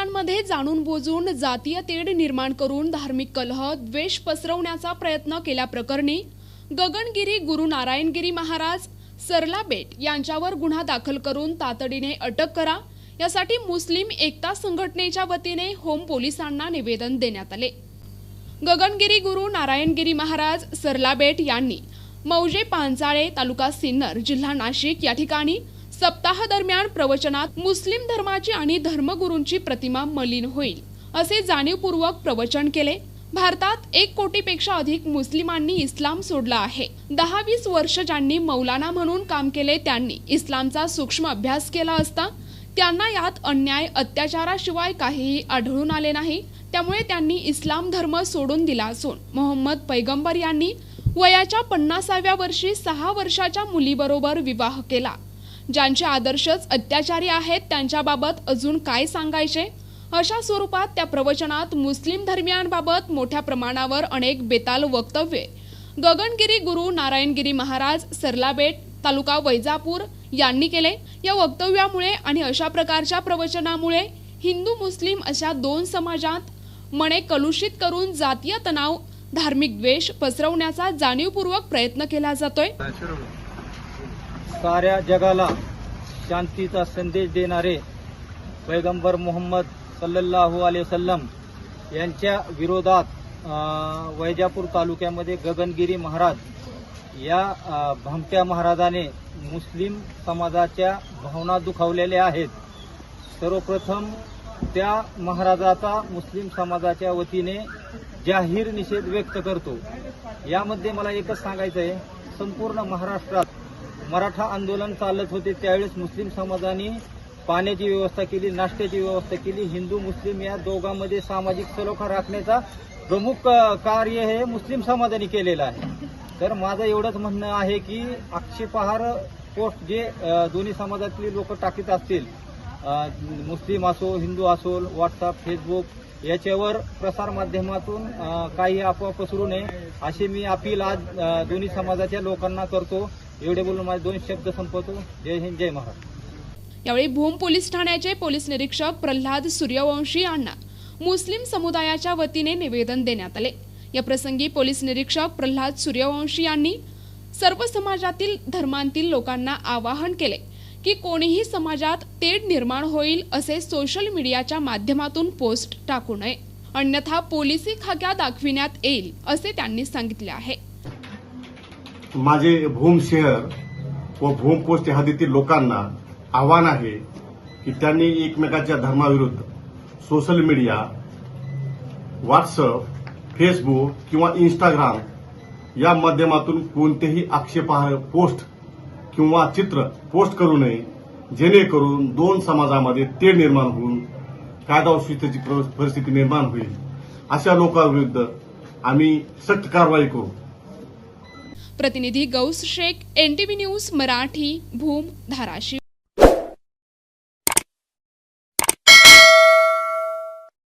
मुस्लिमांमध्ये जाणून बुजून जातीय तेढ निर्माण करून धार्मिक कलह, द्वेष पसरवण्याचा प्रयत्न केल्याप्रकरणी गगनगिरी गुरु नारायणगिरी महाराज सरलाबेट यांच्यावर गुन्हा दाखल करून तातडीने अटक करा, यासाठी मुस्लिम एकता संघटनेच्या वतीने होम पोलिसांना निवेदन देण्यात आले। गगनगिरी गुरु नारायणगिरी महाराज सरलाबेट यांनी मौजे पांचाळे, तालुका सिन्नर, जिल्हा नाशिक या ठिकाणी सप्ताह दरम्यान प्रवचनात मुस्लिम धर्माची आणि धर्मगुरूंची प्रतिमा मलिन होईल असे जाणीवपूर्वक प्रवचन केले। भारतात 1 कोटीपेक्षा अधिक मुस्लिमांनी इस्लाम सोडला आहे। 10-20 वर्ष ज्यांनी मौलाना म्हणून काम केले त्यांनी इस्लामचा सूक्ष्म अभ्यास केला असता त्यांना यात अन्याय अत्याचाराशिवाय काहीही आढळून आले नाही। त्यामुळे त्यांनी इस्लाम धर्म सोडून दिला असून मोहम्मद पैगंबर यांनी वयाच्या 50व्या वर्षी 6 वर्षाच्या मुलीबरोबर विवाह केला। ज्यांचे आदर्शच अत्याचारी आहेत त्यांच्याबाबत अजून काय सांगायचे, अशा स्वरूपात त्या प्रवचनात मुस्लिम धर्मियांबाबत मोठ्या प्रमाणावर अनेक बेताल वक्तव्ये गगनगिरी गुरु नारायणगिरी महाराज सरलाबेट, तालुका वैजापूर यांनी केले। या वक्तव्यामुळे आणि अशा प्रकारच्या प्रवचनामुळे हिंदू मुस्लिम अशा 2 समाजात मने कलुषित करून जातीय तणाव, धार्मिक द्वेष पसरवण्याचा जाणीवपूर्वक प्रयत्न केला जातोय। साऱ्या जगाला शांतीचा संदेश देणारे पैगंबर मोहम्मद सल्लल्लाहु अलैहि वसल्लम यांच्या विरोधात वैजापूर तालुक्यामध्ये गगनगिरी महाराज या भामट्या महाराजाने मुस्लिम समाजाच्या भावना दुखावलेल्या आहेत। सर्वप्रथम त्या महाराजाचा मुस्लिम समाजाच्या वतीने जाहीर निषेध व्यक्त करतो। यामध्ये मला एकच सांगायचं आहे, संपूर्ण महाराष्ट्रात मराठा आंदोलन चालत होते त्यावेळेस मुस्लिम समाजाने पाण्याची व्यवस्था केली, नाश्त्याची व्यवस्था केली। हिंदू मुस्लिम या दोघांमध्ये सामाजिक सलोखा राखण्याचा प्रमुख कार्य हे मुस्लिम समाजाने केलेलं आहे। तर माझं एवढंच म्हणणं आहे की आक्षेपार्ह पोस्ट जे दोन्ही समाजातली लोक टाकीत असतील, मुस्लिम असो हिंदू असो, व्हॉट्सअप, फेसबुक याच्यावर प्रसार माध्यमातून काही अफवा पसरू नये अशी मी अपील आज दोन्ही समाजाच्या लोकांना करतो। एवढे बोलून माझे 2 शब्द संपवतो। जय हिंद, जय महाराष्ट्र। यावेळी भूम पोलीस ठाण्याचे पोलीस निरीक्षक प्रल्हाद सूर्यवंशी यांना मुस्लिम समुदायाच्या वतीने निवेदन देण्यात आले। या प्रसंगी पोलीस निरीक्षक प्रल्हाद सूर्यवंशी यांनी सर्व समाजातील धर्मांतील लोकांना आवाहन केले की कोणीही समाजात तेढ निर्माण होईल असे सोशल मीडियाच्या माध्यमातून पोस्ट टाकू नये, अन्यथा पोलिसी खाक्या दाखविण्यात येईल असे त्यांनी सांगितले आहे। माझे भूम शहर व भूम पोस्ट हद्दीतील लोकांना आव्हान आहे की त्यांनी एकमेकांच्या धर्माविरुद्ध सोशल मीडिया, व्हॉट्सअप, फेसबुक किंवा इंस्टाग्राम या माध्यमातून कोणतेही आक्षेपार्ह पोस्ट किंवा चित्र पोस्ट करू नये, जेणेकरून 2 समाजामध्ये तेढ निर्माण होऊन कायदा व सुव्यवस्थेची परिस्थिती निर्माण होईल। अशा लोकांविरुद्ध आम्ही सक्त कारवाई करू। प्रतिनिधी गौस शेख, NTV न्यूज मराठी, भूम, धाराशिव।